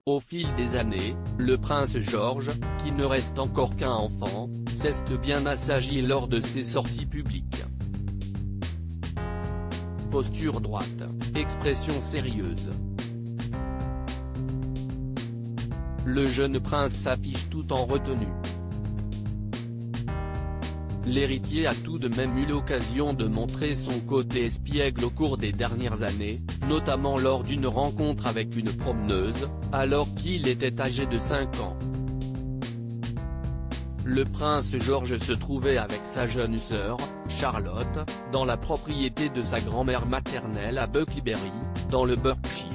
Au fil des années, le prince George, qui ne reste encore qu'un enfant, cesse bien à s'agir lors de ses sorties publiques. Posture droite, expression sérieuse. Le jeune prince s'affiche tout en retenue. L'héritier a tout de même eu l'occasion de montrer son côté espiègle au cours des dernières années, notamment lors d'une rencontre avec une promeneuse, alors qu'il était âgé de 5 ans. Le prince George se trouvait avec sa jeune sœur, Charlotte, dans la propriété de sa grand-mère maternelle à Bucklebury, dans le Berkshire.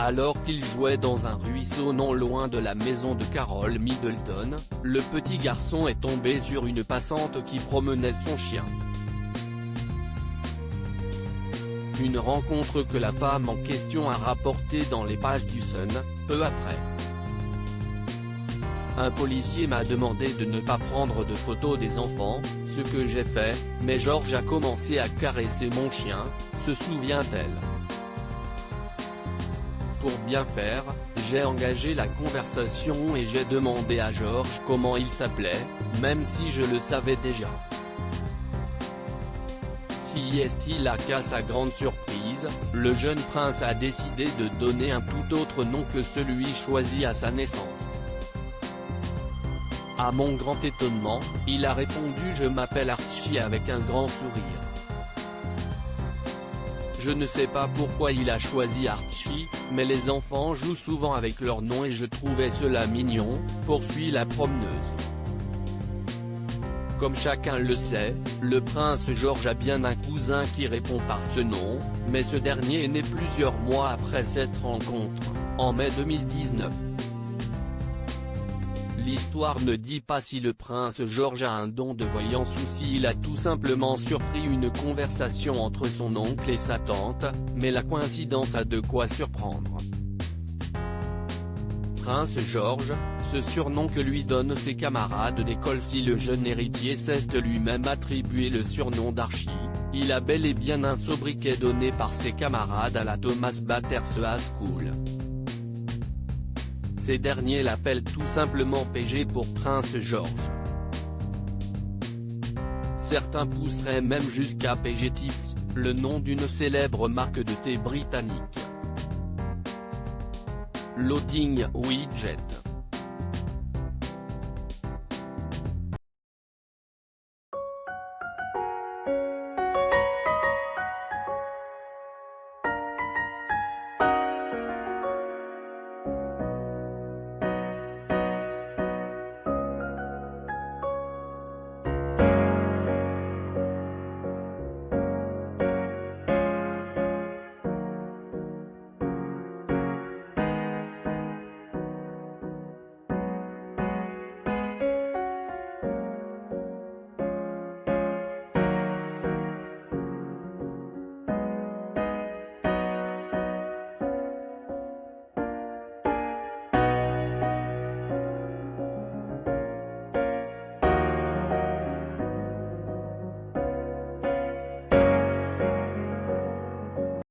Alors qu'il jouait dans un ruisseau non loin de la maison de Carol Middleton, le petit garçon est tombé sur une passante qui promenait son chien. Une rencontre que la femme en question a rapportée dans les pages du Sun, peu après. Un policier m'a demandé de ne pas prendre de photos des enfants, ce que j'ai fait, mais George a commencé à caresser mon chien, se souvient-elle. Pour bien faire, j'ai engagé la conversation et j'ai demandé à George comment il s'appelait, même si je le savais déjà. Si est-il là qu'à sa grande surprise, le jeune prince a décidé de donner un tout autre nom que celui choisi à sa naissance. À mon grand étonnement, il a répondu « Je m'appelle Archie » avec un grand sourire. Je ne sais pas pourquoi il a choisi Archie, mais les enfants jouent souvent avec leur nom et je trouvais cela mignon, poursuit la promeneuse. Comme chacun le sait, le prince George a bien un cousin qui répond par ce nom, mais ce dernier est né plusieurs mois après cette rencontre, en mai 2019. L'histoire ne dit pas si le prince George a un don de voyance ou s'il a tout simplement surpris une conversation entre son oncle et sa tante, mais la coïncidence a de quoi surprendre. Prince George, ce surnom que lui donnent ses camarades d'école si le jeune héritier cesse de lui-même attribuer le surnom d'Archie, il a bel et bien un sobriquet donné par ses camarades à la Thomas Battersea School. Ces derniers l'appellent tout simplement PG pour Prince George. Certains pousseraient même jusqu'à PG Tips, le nom d'une célèbre marque de thé britannique. Loading Widget.